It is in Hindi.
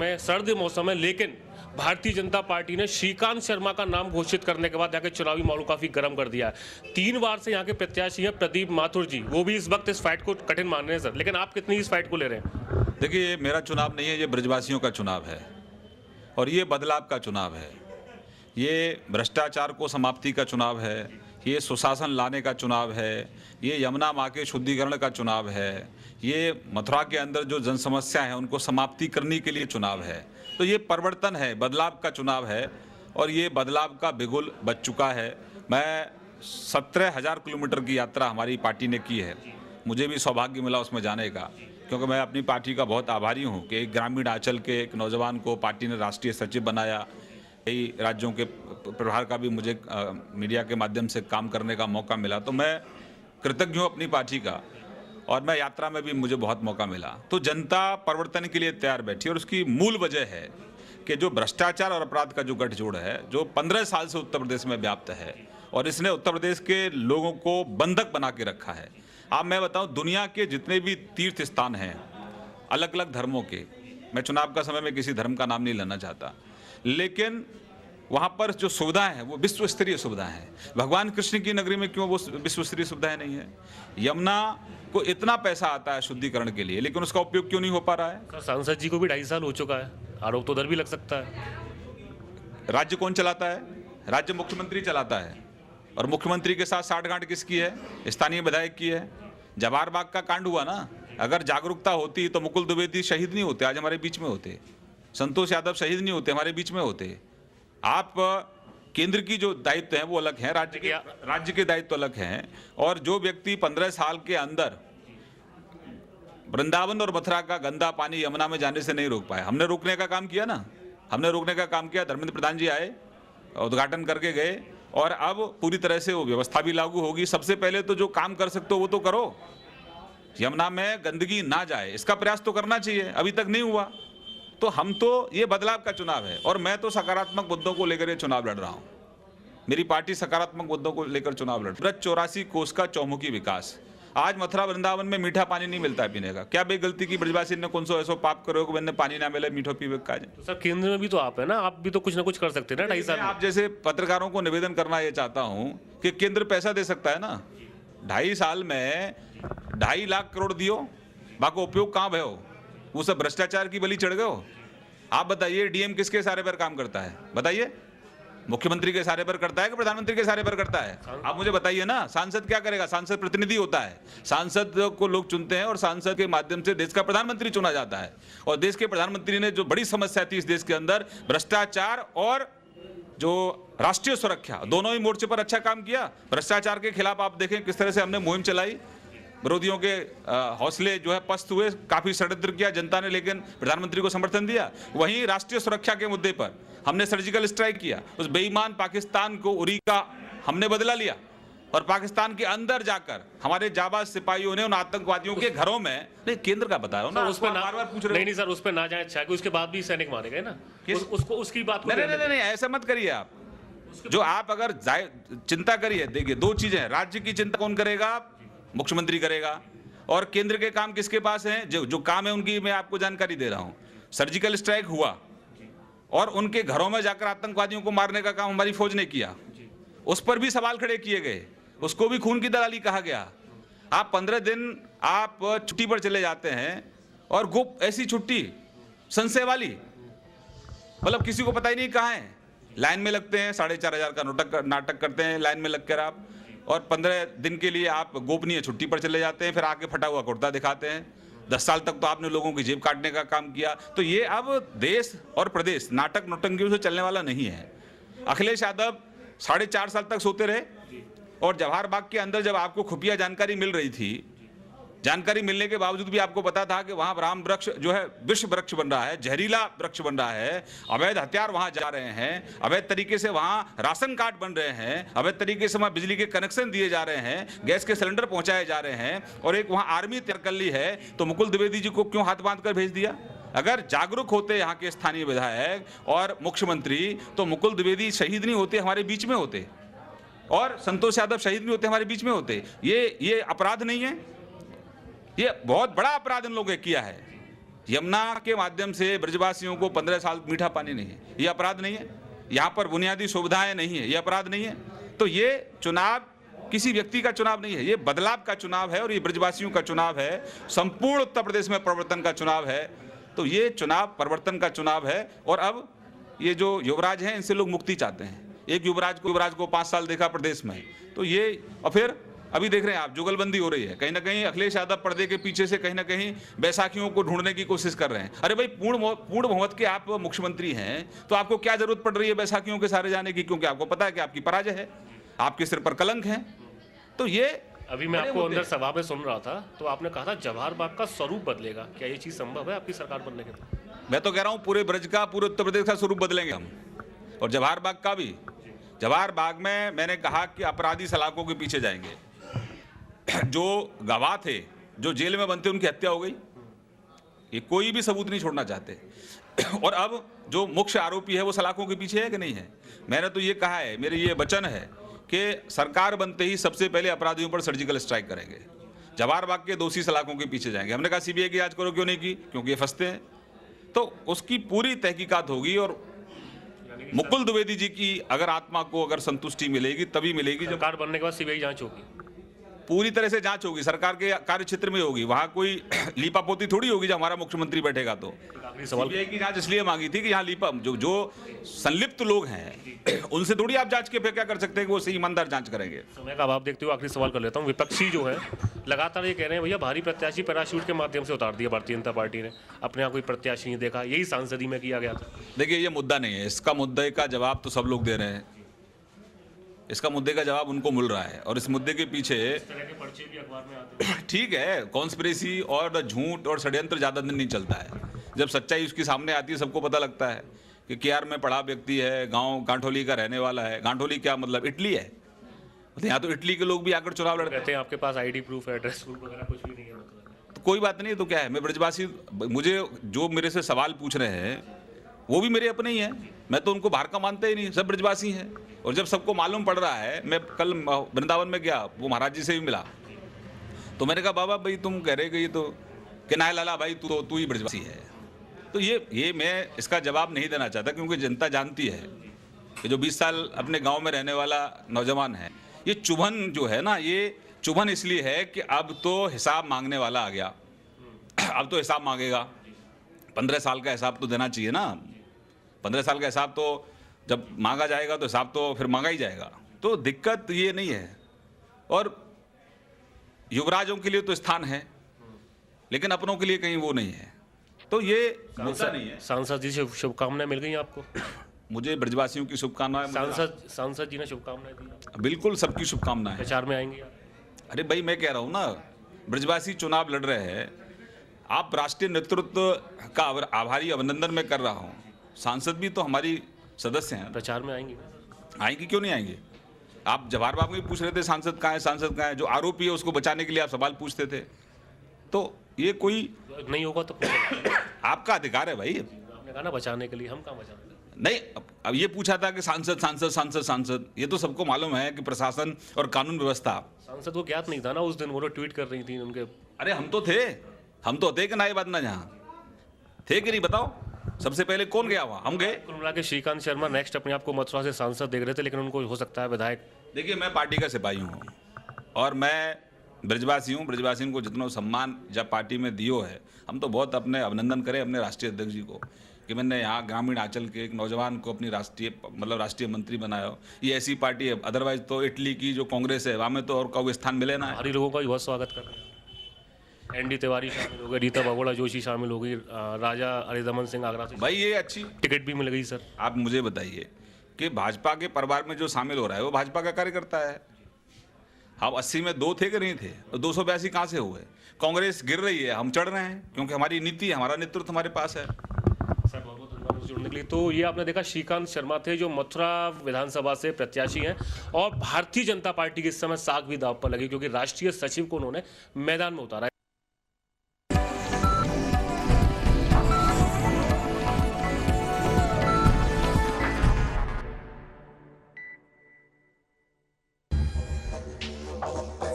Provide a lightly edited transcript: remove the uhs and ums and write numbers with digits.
में सर्द मौसम है, लेकिन भारतीय जनता पार्टी ने श्रीकांत शर्मा का नाम घोषित करने के बाद यहाँ के चुनावी माहौल काफी गर्म कर दिया है। 3 बार से यहाँ के प्रत्याशी हैं प्रदीप माथुर जी, वो भी इस वक्त इस फाइट को कठिन मान रहे हैं सर, लेकिन आप कितनी इस फाइट को ले रहे हैं? देखिए, ये मेरा चुनाव नहीं है, ये ब्रजवासियों का चुनाव है और ये बदलाव का चुनाव है। ये भ्रष्टाचार को समाप्ति का चुनाव है, ये सुशासन लाने का चुनाव है, ये यमुना माँ के शुद्धिकरण का चुनाव है, ये मथुरा के अंदर जो जन समस्या है उनको समाप्ति करने के लिए चुनाव है। तो ये परिवर्तन है, बदलाव का चुनाव है और ये बदलाव का बिगुल बज चुका है। मैं 17,000 किलोमीटर की यात्रा हमारी पार्टी ने की है, मुझे भी सौभाग्य मिला उसमें जाने का, क्योंकि मैं अपनी पार्टी का बहुत आभारी हूँ कि एक ग्रामीण आंचल के एक नौजवान को पार्टी ने राष्ट्रीय सचिव बनाया। कई राज्यों के प्रभार का भी मुझे मीडिया के माध्यम से काम करने का मौका मिला, तो मैं कृतज्ञ हूँ अपनी पार्टी का और मैं यात्रा में भी मुझे बहुत मौका मिला। तो जनता परिवर्तन के लिए तैयार बैठी और उसकी मूल वजह है कि जो भ्रष्टाचार और अपराध का जो गठजोड़ है, जो 15 साल से उत्तर प्रदेश में व्याप्त है और इसने उत्तर प्रदेश के लोगों को बंधक बना के रखा है। अब मैं बताऊं, दुनिया के जितने भी तीर्थ स्थान हैं अलग अलग धर्मों के, मैं चुनाव का समय में किसी धर्म का नाम नहीं लेना चाहता, लेकिन वहाँ पर जो सुविधाएं हैं वो विश्व स्तरीय सुविधाएं हैं। भगवान कृष्ण की नगरी में क्यों वो विश्व स्तरीय सुविधाएं नहीं है? यमुना को इतना पैसा आता है शुद्धिकरण के लिए, लेकिन उसका उपयोग क्यों नहीं हो पा रहा है? सांसद जी को भी 2.5 साल हो चुका है, आरोप तो उधर भी लग सकता है। राज्य कौन चलाता है? राज्य मुख्यमंत्री चलाता है और मुख्यमंत्री के साथ साठगांठ किसकी है? स्थानीय विधायक की है। जवाहर बाग का कांड हुआ ना, अगर जागरूकता होती तो मुकुल द्विवेदी शहीद नहीं होते, आज हमारे बीच में होते। संतोष यादव शहीद नहीं होते, हमारे बीच में होते। आप केंद्र की जो दायित्व हैं वो अलग हैं, राज्य के दायित्व अलग हैं। और जो व्यक्ति 15 साल के अंदर वृंदावन और मथुरा का गंदा पानी यमुना में जाने से नहीं रोक पाए, हमने रोकने का काम किया ना, हमने रोकने का काम किया। धर्मेंद्र प्रधान जी आए, उद्घाटन करके गए और अब पूरी तरह से वो व्यवस्था भी लागू होगी। सबसे पहले तो जो काम कर सकते हो वो तो करो, यमुना में गंदगी ना जाए, इसका प्रयास तो करना चाहिए, अभी तक नहीं हुआ। तो हम तो, ये बदलाव का चुनाव है और मैं तो सकारात्मक मुद्दों को लेकर ये चुनाव लड़ रहा हूं। मेरी पार्टी सकारात्मक मुद्दों को लेकर चुनाव लड़ रही है। 84 कोस का चौमुखी विकास, आज मथुरा वृंदावन में मीठा पानी नहीं मिलता है पीने का। क्या बेगलती की ब्रजवासी ने कौन सो ऐसा पाप करो कि मैंने पानी ना मिले मीठो पीवे का? तो सर केंद्र में भी तो आप है ना, आप भी तो कुछ ना कुछ कर सकते हैं ना 2.5 साल। आप जैसे पत्रकारों को निवेदन करना ये चाहता हूं कि केंद्र पैसा दे सकता है ना। 2.5 साल में 2.5 लाख करोड़ दियो, बाकी उपयोग कहाँ भय हो? वो सब भ्रष्टाचार की बलि चढ़ गए हो। आप बताइए, डीएम किसके सारे पर काम करता है? बताइए, मुख्यमंत्री के सारे पर करता है कि प्रधानमंत्री के सारे पर करता है? आप मुझे बताइए ना। सांसद क्या करेगा? सांसद प्रतिनिधि होता है, सांसद को लोग चुनते हैं और सांसद के माध्यम से देश का प्रधानमंत्री चुना जाता है। और देश के प्रधानमंत्री ने जो बड़ी समस्या थी इस देश के अंदर, भ्रष्टाचार और जो राष्ट्रीय सुरक्षा, दोनों ही मोर्चे पर अच्छा काम किया। भ्रष्टाचार के खिलाफ आप देखें किस तरह से हमने मुहिम चलाई, विरोधियों के हौसले जो है पस्त हुए, काफी षड्यंत्र किया जनता ने, लेकिन प्रधानमंत्री को समर्थन दिया। वहीं राष्ट्रीय सुरक्षा के मुद्दे पर हमने सर्जिकल स्ट्राइक किया, उस बेईमान पाकिस्तान को, उरी का हमने बदला लिया और पाकिस्तान के अंदर जाकर हमारे जाबाज सिपाहियों ने उन आतंकवादियों के घरों में, नहीं केंद्र का बता रहा हूं ना, उस पर बार-बार पूछ रहे नहीं सर, उस पर ना जाए अच्छा कि उसके बाद भी सैनिक मारे गए ना, उसको उसकी बात को नहीं, ऐसा मत करिए आप। जो आप अगर चिंता करिए, देखिए 2 चीजें हैं, राज्य की चिंता कौन करेगा? मुख्यमंत्री करेगा। और केंद्र के काम किसके पास हैं? जो काम है उनकी मैं आपको जानकारी दे रहा हूं। सर्जिकल स्ट्राइक हुआ और उनके घरों में जाकर आतंकवादियों को मारने का काम हमारी फौज ने किया, उस पर भी सवाल खड़े किए गए, उसको भी खून की दलाली कहा गया। आप 15 दिन आप छुट्टी पर चले जाते हैं और गुप्त ऐसी छुट्टी संशय वाली, मतलब किसी को पता ही नहीं कहाँ है। लाइन में लगते हैं, 4,500 का नाटक करते हैं लाइन में लगकर आप, और 15 दिन के लिए आप गोपनीय छुट्टी पर चले जाते हैं, फिर आके फटा हुआ कुर्ता दिखाते हैं। 10 साल तक तो आपने लोगों की जेब काटने का काम किया। तो ये अब देश और प्रदेश नाटक नौटंकियों से चलने वाला नहीं है। अखिलेश यादव 4.5 साल तक सोते रहे और जवाहर बाग के अंदर जब आपको खुफिया जानकारी मिल रही थी, जानकारी मिलने के बावजूद भी आपको पता था कि वहां राम वृक्ष जो है विश्व वृक्ष बन रहा है, जहरीला वृक्ष बन रहा है, अवैध हथियार वहां जा रहे हैं, अवैध तरीके से वहां राशन कार्ड बन रहे हैं, अवैध तरीके से वहां बिजली के कनेक्शन दिए जा रहे हैं, गैस के सिलेंडर पहुंचाए जा रहे हैं, और एक वहां आर्मी तैयार कर ली है, तो मुकुल द्विवेदी जी को क्यों हाथ बांध कर भेज दिया? अगर जागरूक होते यहाँ के स्थानीय विधायक और मुख्यमंत्री, तो मुकुल द्विवेदी शहीद नहीं होते, हमारे बीच में होते, और संतोष यादव शहीद नहीं होते, हमारे बीच में होते। ये अपराध नहीं है? ये बहुत बड़ा अपराध इन लोगों ने किया है। यमुना के माध्यम से ब्रजवासियों को 15 साल मीठा पानी नहीं है, ये अपराध नहीं है? यहाँ पर बुनियादी सुविधाएं नहीं है, ये अपराध नहीं है? तो ये चुनाव किसी व्यक्ति का चुनाव नहीं है, ये बदलाव का चुनाव है और ये ब्रजवासियों का चुनाव है, संपूर्ण उत्तर प्रदेश में परिवर्तन का चुनाव है। तो ये चुनाव परिवर्तन का चुनाव है। और अब ये जो युवराज हैं इनसे लोग मुक्ति चाहते हैं। एक युवराज को 5 साल देखा प्रदेश में, तो ये और फिर अभी देख रहे हैं आप जुगलबंदी हो रही है। कहीं ना कहीं अखिलेश यादव पर्दे के पीछे से कहीं ना कहीं बैसाखियों को ढूंढने की कोशिश कर रहे हैं। अरे भाई, पूर्ण बहुमत के आप मुख्यमंत्री हैं, तो आपको क्या जरूरत पड़ रही है बैसाखियों के सारे जाने की? क्योंकि आपको पता है कि आपकी पराजय है, आपके सिर पर कलंक है। तो ये अभी मैं आपको अंदर सभा में सुन रहा था, तो आपने कहा था जवाहर बाग का स्वरूप बदलेगा। क्या ये चीज संभव है आपकी सरकार बनने के बाद? मैं तो कह रहा हूं पूरे ब्रज का, पूरे उत्तर प्रदेश का स्वरूप बदलेंगे हम, और जवाहर बाग का भी। जवाहर बाग में मैंने कहा कि अपराधी सलाखों के पीछे जाएंगे। जो गवाह थे, जो जेल में बनते, उनकी हत्या हो गई, ये कोई भी सबूत नहीं छोड़ना चाहते। और अब जो मुख्य आरोपी है वो सलाखों के पीछे है कि नहीं है? मैंने तो ये कहा है, मेरे ये वचन है कि सरकार बनते ही सबसे पहले अपराधियों पर सर्जिकल स्ट्राइक करेंगे। जवाहर बाग के दोषी सलाखों के पीछे जाएंगे। हमने कहा सीबीआई की जांच करो, क्यों नहीं की? क्योंकि ये फंसते हैं। तो उसकी पूरी तहकीकात होगी और मुकुल द्विवेदी जी की अगर आत्मा को अगर संतुष्टि मिलेगी तभी मिलेगी जब सरकार बनने के बाद सीबीआई जांच होगी। पूरी तरह से जांच होगी, सरकार के कार्य क्षेत्र में होगी। वहां कोई लीपापोती थोड़ी होगी जब हमारा मुख्यमंत्री बैठेगा। तो आखिरी सवाल सीबीआई की जांच इसलिए मांगी थी कि यहाँ लीपा जो संलिप्त लोग हैं उनसे थोड़ी आप जांच के फिर क्या कर सकते हैं कि वो सही ईमानदार जांच करेंगे। समय का अभाव देखते हुए आखिरी सवाल कर लेता हूँ। विपक्षी जो है लगातार ये कह रहे हैं भैया भारी प्रत्याशी पैराशूट के माध्यम से उतार दिया भारतीय जनता पार्टी ने, अपने यहाँ कोई प्रत्याशी नहीं देखा, यही सांसदी में किया गया था। देखिए, ये मुद्दा नहीं है, इसका मुद्दे का जवाब तो सब लोग दे रहे हैं। इसका मुद्दे का जवाब उनको मिल रहा है और इस मुद्दे के पीछे पर्चे भी अखबार में आते हैं। ठीक है, कॉन्स्पिरेसी और झूठ और षड्यंत्र ज़्यादा दिन नहीं चलता है। जब सच्चाई उसकी सामने आती है सबको पता लगता है कि केआर में पढ़ा व्यक्ति है, गांव गांठोली का रहने वाला है। गांठोली क्या मतलब? इटली है। यहाँ तो इटली के लोग भी आकर चुनाव लड़ते कहते हैं आपके पास आईडी प्रूफ है, एड्रेस प्रूफ वगैरह कुछ भी नहीं है मतलब। तो कोई बात नहीं, तो क्या है? मैं ब्रजवासी, मुझे जो मेरे से सवाल पूछ रहे हैं वो भी मेरे अपने ही हैं। मैं तो उनको बाहर का मानता ही नहीं, सब ब्रजवासी हैं। और जब सबको मालूम पड़ रहा है, मैं कल वृंदावन में गया, वो महाराज जी से भी मिला, तो मैंने कहा बाबा भाई तुम कह रहे कि तो कि ना लाला भाई तू ही ब्रजवासी है। तो ये मैं इसका जवाब नहीं देना चाहता, क्योंकि जनता जानती है कि जो 20 साल अपने गांव में रहने वाला नौजवान है, ये चुभन जो है ना, ये चुभन इसलिए है कि अब तो हिसाब मांगने वाला आ गया। अब तो हिसाब मांगेगा। 15 साल का हिसाब तो देना चाहिए ना। 15 साल का हिसाब तो जब मांगा जाएगा तो हिसाब तो फिर मांगा ही जाएगा। तो दिक्कत ये नहीं है। और युवराजों के लिए तो स्थान है, लेकिन अपनों के लिए कहीं वो नहीं है। तो ये मुद्दा नहीं है। सांसद जी से शुभकामनाएं मिल गई आपको? मुझे ब्रजवासियों की शुभकामनाएं। सांसद जी ने शुभकामनाएं दी? बिल्कुल, सबकी शुभकामनाएं। प्रचार में आएंगे आप? अरे भाई, मैं कह रहा हूँ ना, ब्रजवासी चुनाव लड़ रहे हैं। आप राष्ट्रीय नेतृत्व का आभारी अभिनंदन मैं कर रहा हूँ। सांसद भी तो हमारी सदस्य हैं। प्रचार में आएंगे? आएंगे, क्यों नहीं आएंगे? आप जवाहर बाग में पूछ रहे थे सांसद कहाँ है, सांसद कहाँ है। जो आरोपी है उसको बचाने के लिए आप सवाल पूछते थे। तो ये कोई नहीं होगा तो आपका अधिकार है भाई। आपने कहा ना बचाने के लिए, हम कहाँ बचाने? नहीं, अब ये पूछा था कि सांसद सांसद सांसद सांसद, ये तो सबको मालूम है कि प्रशासन और कानून व्यवस्था। सांसद को ज्ञात नहीं था ना उस दिन, वो ट्वीट कर रही थी उनके। अरे हम तो थे कि ना, ये बात ना, जहाँ थे कि नहीं बताओ? सबसे पहले कौन गया वहाँ? हम गए। कुल मिला के श्रीकांत शर्मा नेक्स्ट अपने आप को मथुरा से सांसद देख रहे थे, लेकिन उनको हो सकता है विधायक। देखिए, मैं पार्टी का सिपाही हूँ और मैं ब्रजवासी हूँ। ब्रजवासियों को जितना सम्मान जब पार्टी में दियो है, हम तो बहुत अपने अभिनंदन करें अपने राष्ट्रीय अध्यक्ष जी को कि मैंने यहाँ ग्रामीण अंचल के एक नौजवान को अपनी राष्ट्रीय मंत्री बनाया। ये ऐसी पार्टी है, अदरवाइज तो इटली की जो कांग्रेस है वहाँ में तो और कोई स्थान मिले ना। हमारी लोगों का भी बहुत स्वागत कर रहे हैं। एनडी तिवारी शामिल हो गए, रीता बहुगुणा जोशी शामिल हो गई, राजा हरिदमन सिंह आगरा से भाई ये अच्छी टिकट भी मिल गई। सर आप मुझे बताइए कि भाजपा के परिवार में जो शामिल हो रहा है वो भाजपा का कार्यकर्ता है। हम 80 में 2 थे कि नहीं थे? तो 282 कहाँ से हुए? कांग्रेस गिर रही है, हम चढ़ रहे हैं, क्योंकि हमारी नीति, हमारा नेतृत्व हमारे पास है। सर बहुत बहुत धन्यवाद जुड़ने के लिए। तो ये आपने देखा श्रीकांत शर्मा थे जो मथुरा विधानसभा से प्रत्याशी हैं और भारतीय जनता पार्टी की इस समय साख भी दांव पर लगी, क्योंकि राष्ट्रीय सचिव को उन्होंने मैदान में उतारा।